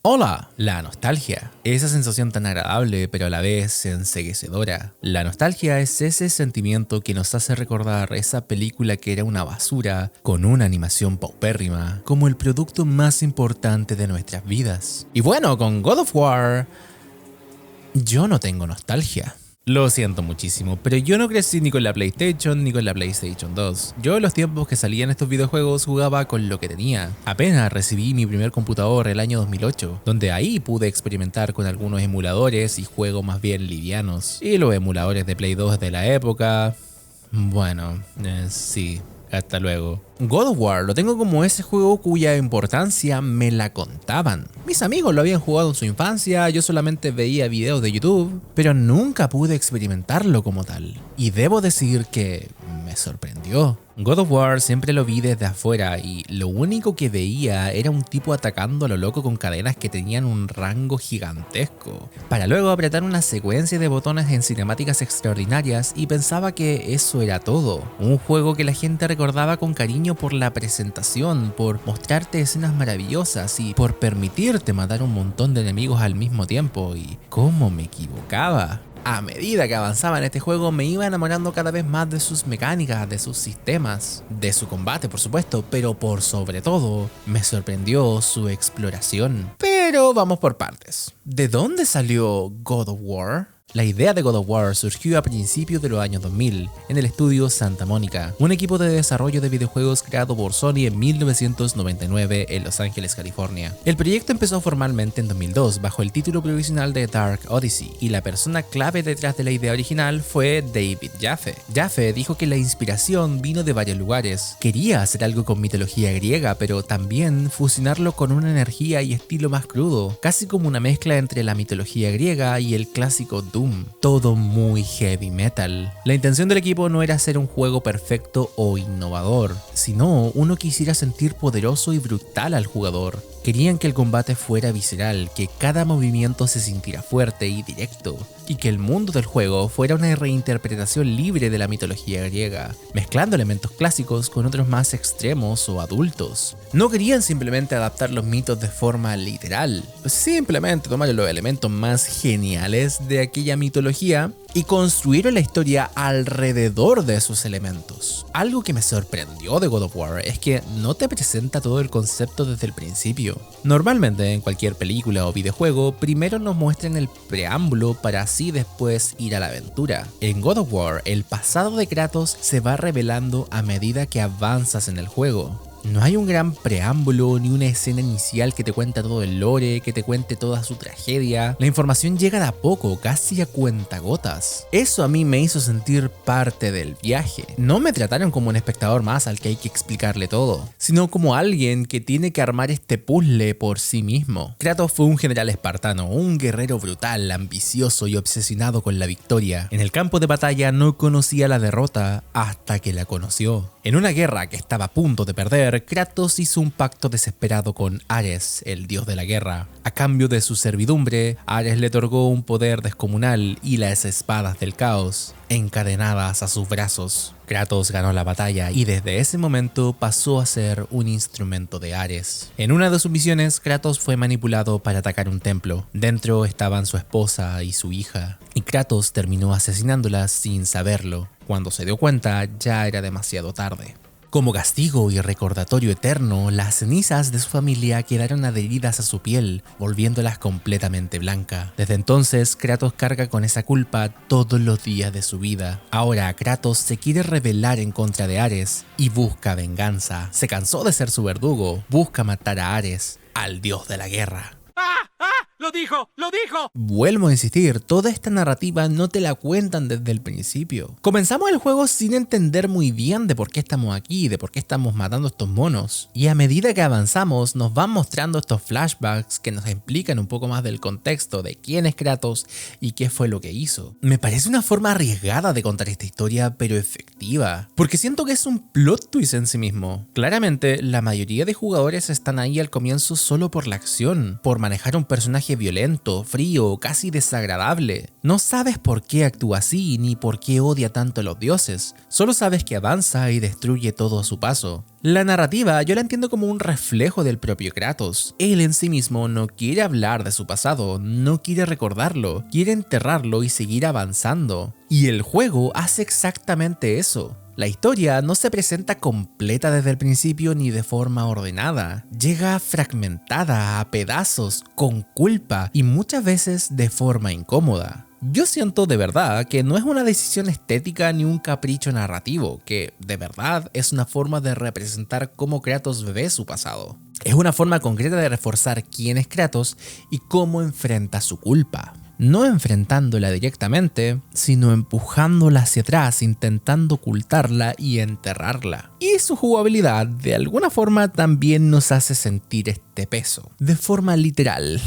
Hola, la nostalgia. Esa sensación tan agradable pero a la vez enceguecedora. La nostalgia es ese sentimiento que nos hace recordar esa película que era una basura con una animación paupérrima como el producto más importante de nuestras vidas. Y bueno, con God of War, yo no tengo nostalgia. Lo siento muchísimo, pero yo no crecí ni con la PlayStation ni con la PlayStation 2. Yo en los tiempos que salían estos videojuegos jugaba con lo que tenía. Apenas recibí mi primer computador el año 2008, donde ahí pude experimentar con algunos emuladores y juegos más bien livianos. Y los emuladores de Play 2 de la época... Bueno, sí. Hasta luego. God of War lo tengo como ese juego cuya importancia me la contaban. Mis amigos lo habían jugado en su infancia, yo solamente veía videos de YouTube, pero nunca pude experimentarlo como tal. Y debo decir que me sorprendió. God of War siempre lo vi desde afuera y lo único que veía era un tipo atacando a lo loco con cadenas que tenían un rango gigantesco, para luego apretar una secuencia de botones en cinemáticas extraordinarias y pensaba que eso era todo. Un juego que la gente recordaba con cariño por la presentación, por mostrarte escenas maravillosas y por permitirte matar un montón de enemigos al mismo tiempo. Y cómo me equivocaba. A medida que avanzaba en este juego me iba enamorando cada vez más de sus mecánicas, de sus sistemas, de su combate por supuesto, pero por sobre todo me sorprendió su exploración. Pero vamos por partes. ¿De dónde salió God of War? La idea de God of War surgió a principios de los años 2000 en el estudio Santa Mónica, un equipo de desarrollo de videojuegos creado por Sony en 1999 en Los Ángeles, California. El proyecto empezó formalmente en 2002 bajo el título provisional de Dark Odyssey y la persona clave detrás de la idea original fue David Jaffe. Jaffe dijo que la inspiración vino de varios lugares. Quería hacer algo con mitología griega, pero también fusionarlo con una energía y estilo más crudo, casi como una mezcla entre la mitología griega y el clásico Doom. Todo muy heavy metal. La intención del equipo no era hacer un juego perfecto o innovador, sino uno que hiciera sentir poderoso y brutal al jugador. Querían que el combate fuera visceral, que cada movimiento se sintiera fuerte y directo, y que el mundo del juego fuera una reinterpretación libre de la mitología griega, mezclando elementos clásicos con otros más extremos o adultos. No querían simplemente adaptar los mitos de forma literal, simplemente tomar los elementos más geniales de aquella mitología y construir la historia alrededor de esos elementos. Algo que me sorprendió de God of War es que no te presenta todo el concepto desde el principio. Normalmente en cualquier película o videojuego primero nos muestran el preámbulo para así después ir a la aventura. En God of War el pasado de Kratos se va revelando a medida que avanzas en el juego. No hay un gran preámbulo ni una escena inicial que te cuente todo el lore, que te cuente toda su tragedia. La información llega de a poco, casi a cuentagotas. Eso a mí me hizo sentir parte del viaje. No me trataron como un espectador más al que hay que explicarle todo, sino como alguien que tiene que armar este puzzle por sí mismo. Kratos fue un general espartano, un guerrero brutal, ambicioso y obsesionado con la victoria. En el campo de batalla no conocía la derrota hasta que la conoció. En una guerra que estaba a punto de perder, Kratos hizo un pacto desesperado con Ares, el dios de la guerra. A cambio de su servidumbre, Ares le otorgó un poder descomunal y las espadas del caos, encadenadas a sus brazos. Kratos ganó la batalla y desde ese momento pasó a ser un instrumento de Ares. En una de sus misiones, Kratos fue manipulado para atacar un templo. Dentro estaban su esposa y su hija, y Kratos terminó asesinándolas sin saberlo. Cuando se dio cuenta, ya era demasiado tarde. Como castigo y recordatorio eterno, las cenizas de su familia quedaron adheridas a su piel, volviéndolas completamente blanca. Desde entonces, Kratos carga con esa culpa todos los días de su vida. Ahora, Kratos se quiere rebelar en contra de Ares y busca venganza. Se cansó de ser su verdugo, busca matar a Ares, al dios de la guerra. ¡Ah! ¡Ah! ¡Lo dijo! ¡Lo dijo! Vuelvo a insistir, toda esta narrativa no te la cuentan desde el principio. Comenzamos el juego sin entender muy bien de por qué estamos aquí, de por qué estamos matando a estos monos. Y a medida que avanzamos nos van mostrando estos flashbacks que nos explican un poco más del contexto de quién es Kratos y qué fue lo que hizo. Me parece una forma arriesgada de contar esta historia, pero efectiva. Porque siento que es un plot twist en sí mismo. Claramente, la mayoría de jugadores están ahí al comienzo solo por la acción, por manejar un personaje violento, frío, casi desagradable. No sabes por qué actúa así ni por qué odia tanto a los dioses, solo sabes que avanza y destruye todo a su paso. La narrativa yo la entiendo como un reflejo del propio Kratos. Él en sí mismo no quiere hablar de su pasado, no quiere recordarlo, quiere enterrarlo y seguir avanzando. Y el juego hace exactamente eso. La historia no se presenta completa desde el principio ni de forma ordenada. Llega fragmentada, a pedazos, con culpa y muchas veces de forma incómoda. Yo siento de verdad que no es una decisión estética ni un capricho narrativo, que de verdad es una forma de representar cómo Kratos ve su pasado. Es una forma concreta de reforzar quién es Kratos y cómo enfrenta su culpa. No enfrentándola directamente, sino empujándola hacia atrás, intentando ocultarla y enterrarla. Y su jugabilidad de alguna forma también nos hace sentir este peso, de forma literal.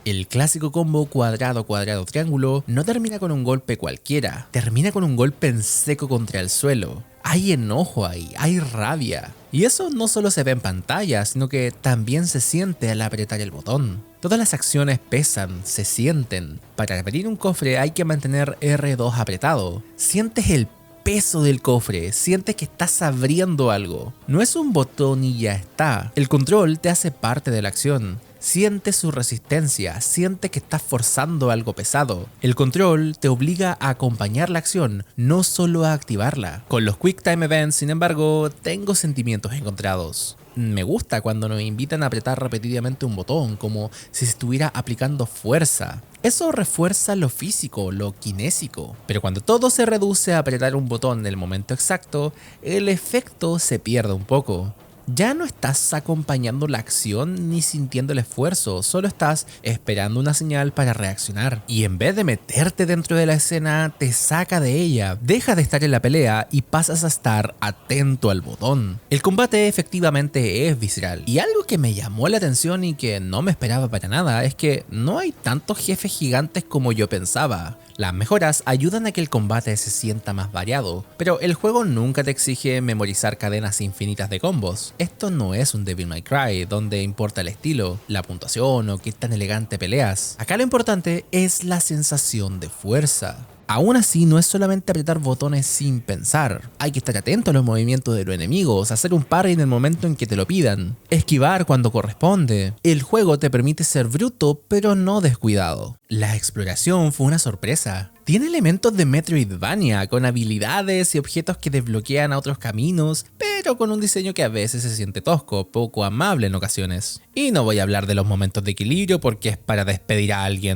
El clásico combo cuadrado, cuadrado, triángulo no termina con un golpe cualquiera, termina con un golpe en seco contra el suelo. Hay enojo ahí, hay rabia. Y eso no solo se ve en pantalla, sino que también se siente al apretar el botón. Todas las acciones pesan, se sienten. Para abrir un cofre hay que mantener R2 apretado. Sientes el peso del cofre, sientes que estás abriendo algo. No es un botón y ya está. El control te hace parte de la acción. Siente su resistencia, siente que estás forzando algo pesado. El control te obliga a acompañar la acción, no solo a activarla. Con los Quick Time Events, sin embargo, tengo sentimientos encontrados. Me gusta cuando nos invitan a apretar repetidamente un botón, como si se estuviera aplicando fuerza. Eso refuerza lo físico, lo kinésico. Pero cuando todo se reduce a apretar un botón en el momento exacto, el efecto se pierde un poco. Ya no estás acompañando la acción ni sintiendo el esfuerzo, solo estás esperando una señal para reaccionar. Y en vez de meterte dentro de la escena, te saca de ella, deja de estar en la pelea y pasas a estar atento al botón. El combate efectivamente es visceral. Y algo que me llamó la atención y que no me esperaba para nada es que no hay tantos jefes gigantes como yo pensaba. Las mejoras ayudan a que el combate se sienta más variado, pero el juego nunca te exige memorizar cadenas infinitas de combos. Esto no es un Devil May Cry, donde importa el estilo, la puntuación o qué tan elegante peleas. Acá lo importante es la sensación de fuerza. Aún así, no es solamente apretar botones sin pensar. Hay que estar atento a los movimientos de los enemigos, hacer un parry en el momento en que te lo pidan, esquivar cuando corresponde. El juego te permite ser bruto, pero no descuidado. La exploración fue una sorpresa. Tiene elementos de Metroidvania, con habilidades y objetos que desbloquean a otros caminos, pero con un diseño que a veces se siente tosco, poco amable en ocasiones. Y no voy a hablar de los momentos de equilibrio porque es para despedir a alguien.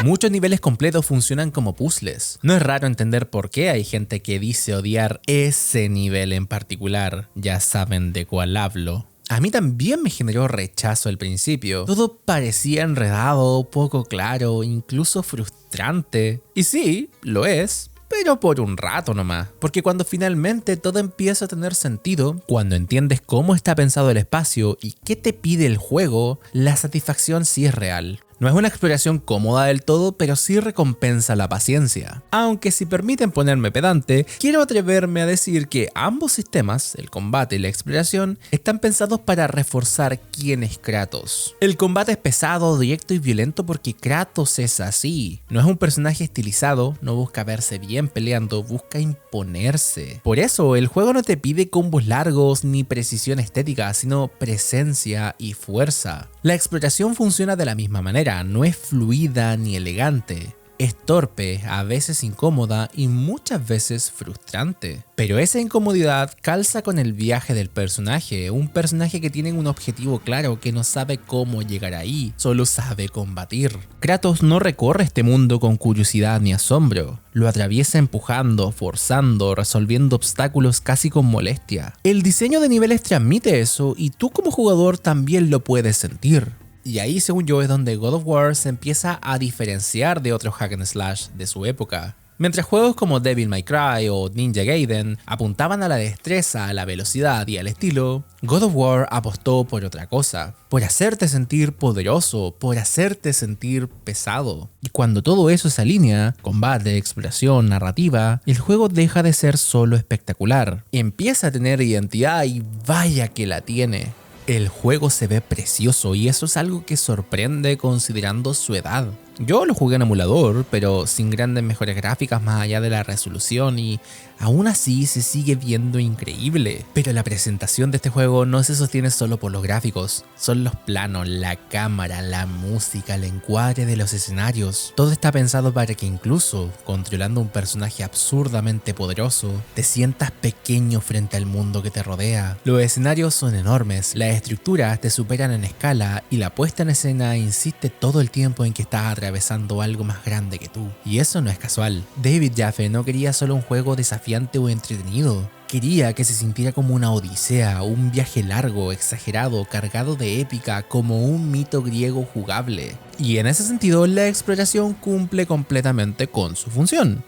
Muchos niveles completos funcionan como puzzles. No es raro entender por qué hay gente que dice odiar ese nivel en particular. Ya saben de cuál hablo. A mí también me generó rechazo al principio. Todo parecía enredado, poco claro, incluso frustrante. Y sí, lo es, pero por un rato nomás. Porque cuando finalmente todo empieza a tener sentido, cuando entiendes cómo está pensado el espacio y qué te pide el juego, la satisfacción sí es real. No es una exploración cómoda del todo, pero sí recompensa la paciencia. Aunque si permiten ponerme pedante, quiero atreverme a decir que ambos sistemas, el combate y la exploración, están pensados para reforzar quién es Kratos. El combate es pesado, directo y violento porque Kratos es así. No es un personaje estilizado, no busca verse bien peleando, busca imponerse. Por eso, el juego no te pide combos largos ni precisión estética, sino presencia y fuerza. La exploración funciona de la misma manera, no es fluida ni elegante. Es torpe, a veces incómoda y muchas veces frustrante. Pero esa incomodidad calza con el viaje del personaje, un personaje que tiene un objetivo claro, que no sabe cómo llegar ahí, solo sabe combatir. Kratos no recorre este mundo con curiosidad ni asombro, lo atraviesa empujando, forzando, resolviendo obstáculos casi con molestia. El diseño de niveles transmite eso y tú como jugador también lo puedes sentir. Y ahí, según yo, es donde God of War se empieza a diferenciar de otros hack and slash de su época. Mientras juegos como Devil May Cry o Ninja Gaiden apuntaban a la destreza, a la velocidad y al estilo, God of War apostó por otra cosa, por hacerte sentir poderoso, por hacerte sentir pesado. Y cuando todo eso se alinea, combate, exploración, narrativa, el juego deja de ser solo espectacular, empieza a tener identidad y vaya que la tiene. El juego se ve precioso y eso es algo que sorprende considerando su edad. Yo lo jugué en emulador, pero sin grandes mejoras gráficas más allá de la resolución y aún así se sigue viendo increíble. Pero la presentación de este juego no se sostiene solo por los gráficos, son los planos, la cámara, la música, el encuadre de los escenarios. Todo está pensado para que incluso, controlando un personaje absurdamente poderoso, te sientas pequeño frente al mundo que te rodea. Los escenarios son enormes, las estructuras te superan en escala y la puesta en escena insiste todo el tiempo en que estás atravesando algo más grande que tú. Y eso no es casual. David Jaffe no quería solo un juego desafiante o entretenido. Quería que se sintiera como una odisea, un viaje largo, exagerado, cargado de épica, como un mito griego jugable. Y en ese sentido, la exploración cumple completamente con su función.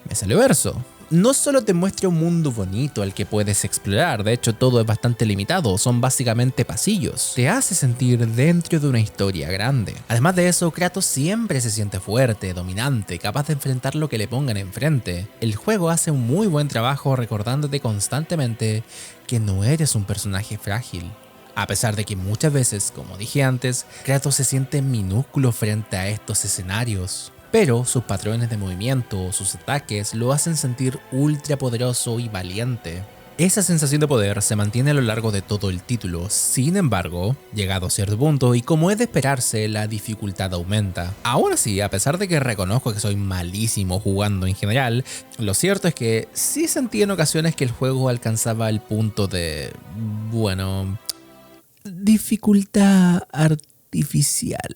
Me salió verso. No solo te muestra un mundo bonito al que puedes explorar, de hecho todo es bastante limitado, son básicamente pasillos. Te hace sentir dentro de una historia grande. Además de eso, Kratos siempre se siente fuerte, dominante, capaz de enfrentar lo que le pongan enfrente. El juego hace un muy buen trabajo recordándote constantemente que no eres un personaje frágil. A pesar de que muchas veces, como dije antes, Kratos se siente minúsculo frente a estos escenarios. Pero sus patrones de movimiento, sus ataques, lo hacen sentir ultra poderoso y valiente. Esa sensación de poder se mantiene a lo largo de todo el título, sin embargo, llegado a cierto punto y como es de esperarse, la dificultad aumenta. Aún así, a pesar de que reconozco que soy malísimo jugando en general, lo cierto es que sí sentí en ocasiones que el juego alcanzaba el punto de, bueno, dificultad artificial.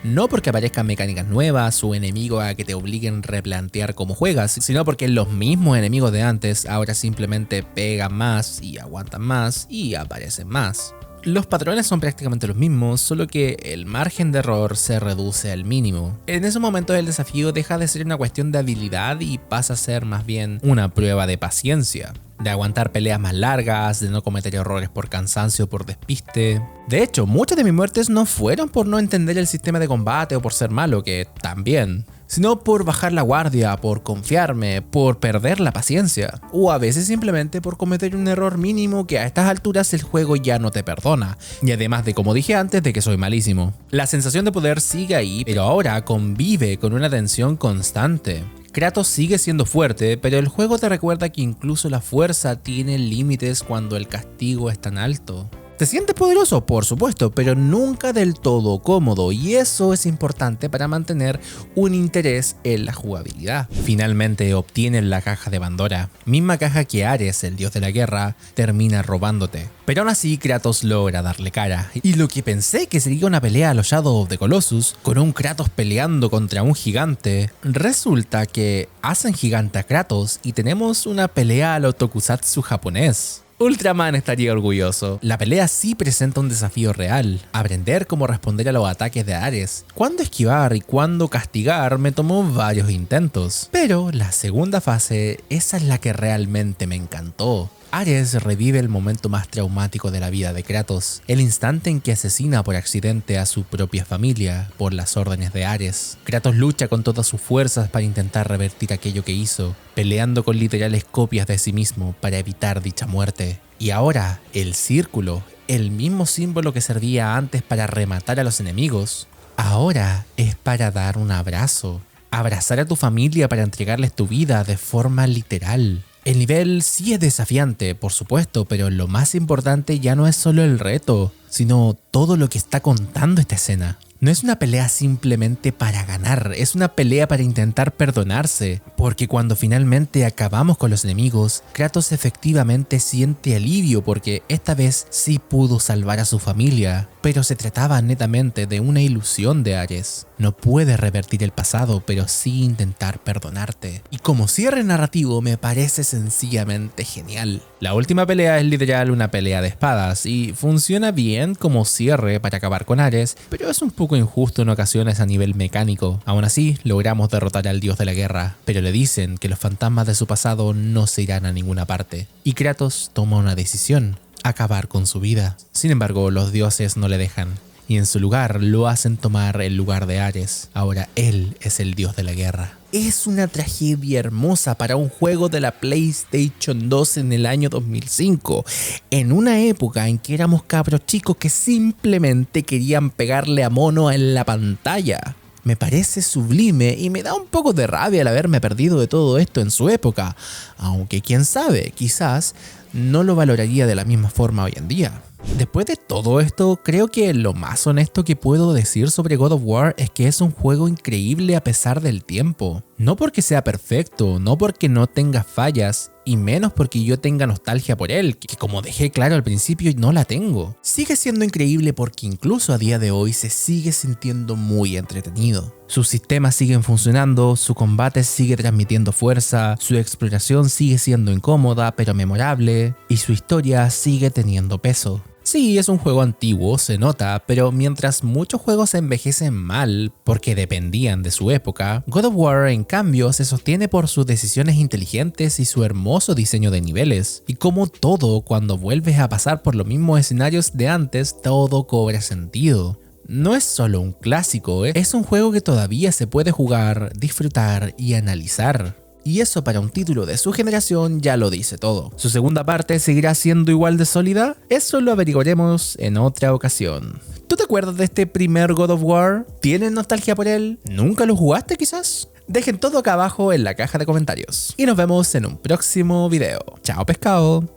No porque aparezcan mecánicas nuevas o enemigos a que te obliguen a replantear cómo juegas, sino porque los mismos enemigos de antes ahora simplemente pegan más y aguantan más y aparecen más. Los patrones son prácticamente los mismos, solo que el margen de error se reduce al mínimo. En ese momento el desafío deja de ser una cuestión de habilidad y pasa a ser más bien una prueba de paciencia. De aguantar peleas más largas, de no cometer errores por cansancio o por despiste. De hecho, muchas de mis muertes no fueron por no entender el sistema de combate o por ser malo, que también, sino por bajar la guardia, por confiarme, por perder la paciencia, o a veces simplemente por cometer un error mínimo que a estas alturas el juego ya no te perdona, y además de, como dije antes, de que soy malísimo. La sensación de poder sigue ahí, pero ahora convive con una tensión constante. Kratos sigue siendo fuerte, pero el juego te recuerda que incluso la fuerza tiene límites cuando el castigo es tan alto. Te sientes poderoso, por supuesto, pero nunca del todo cómodo, y eso es importante para mantener un interés en la jugabilidad. Finalmente obtienes la caja de Pandora, misma caja que Ares, el dios de la guerra, termina robándote. Pero aún así Kratos logra darle cara, y lo que pensé que sería una pelea a los Shadow of the Colossus, con un Kratos peleando contra un gigante, resulta que hacen gigante a Kratos y tenemos una pelea a lo tokusatsu japonés. Ultraman estaría orgulloso. La pelea sí presenta un desafío real, aprender cómo responder a los ataques de Ares. Cuándo esquivar y cuándo castigar me tomó varios intentos, pero la segunda fase, esa es la que realmente me encantó. Ares revive el momento más traumático de la vida de Kratos, el instante en que asesina por accidente a su propia familia por las órdenes de Ares. Kratos lucha con todas sus fuerzas para intentar revertir aquello que hizo, peleando con literales copias de sí mismo para evitar dicha muerte. Y ahora, el círculo, el mismo símbolo que servía antes para rematar a los enemigos, ahora es para dar un abrazo. Abrazar a tu familia para entregarles tu vida de forma literal. El nivel sí es desafiante, por supuesto, pero lo más importante ya no es solo el reto, sino todo lo que está contando esta escena. No es una pelea simplemente para ganar, es una pelea para intentar perdonarse, porque cuando finalmente acabamos con los enemigos, Kratos efectivamente siente alivio porque esta vez sí pudo salvar a su familia, pero se trataba netamente de una ilusión de Ares. No puedes revertir el pasado, pero sí intentar perdonarte. Y como cierre narrativo me parece sencillamente genial. La última pelea es literal una pelea de espadas y funciona bien como cierre para acabar con Ares, pero es un poco injusto en ocasiones a nivel mecánico. Aún así, logramos derrotar al dios de la guerra, pero le dicen que los fantasmas de su pasado no se irán a ninguna parte. Y Kratos toma una decisión: acabar con su vida. Sin embargo, los dioses no le dejan. y en su lugar lo hacen tomar el lugar de Ares. Ahora él es el dios de la guerra. Es una tragedia hermosa para un juego de la PlayStation 2 en el año 2005, en una época en que éramos cabros chicos que simplemente querían pegarle a mono en la pantalla. Me parece sublime y me da un poco de rabia el haberme perdido de todo esto en su época, aunque quién sabe, quizás no lo valoraría de la misma forma hoy en día. Después de todo esto, creo que lo más honesto que puedo decir sobre God of War es que es un juego increíble a pesar del tiempo. No porque sea perfecto, no porque no tenga fallas, y menos porque yo tenga nostalgia por él, que como dejé claro al principio no la tengo. Sigue siendo increíble porque incluso a día de hoy se sigue sintiendo muy entretenido. Sus sistemas siguen funcionando, su combate sigue transmitiendo fuerza, su exploración sigue siendo incómoda pero memorable, y su historia sigue teniendo peso. Sí, es un juego antiguo, se nota, pero mientras muchos juegos envejecen mal porque dependían de su época, God of War en cambio se sostiene por sus decisiones inteligentes y su hermoso diseño de niveles. Y como todo, cuando vuelves a pasar por los mismos escenarios de antes, todo cobra sentido. No es solo un clásico, es un juego que todavía se puede jugar, disfrutar y analizar. Y eso para un título de su generación ya lo dice todo. ¿Su segunda parte seguirá siendo igual de sólida? Eso lo averiguaremos en otra ocasión. ¿Tú te acuerdas de este primer God of War? ¿Tienes nostalgia por él? ¿Nunca lo jugaste quizás? Dejen todo acá abajo en la caja de comentarios. Y nos vemos en un próximo video. Chao pescado.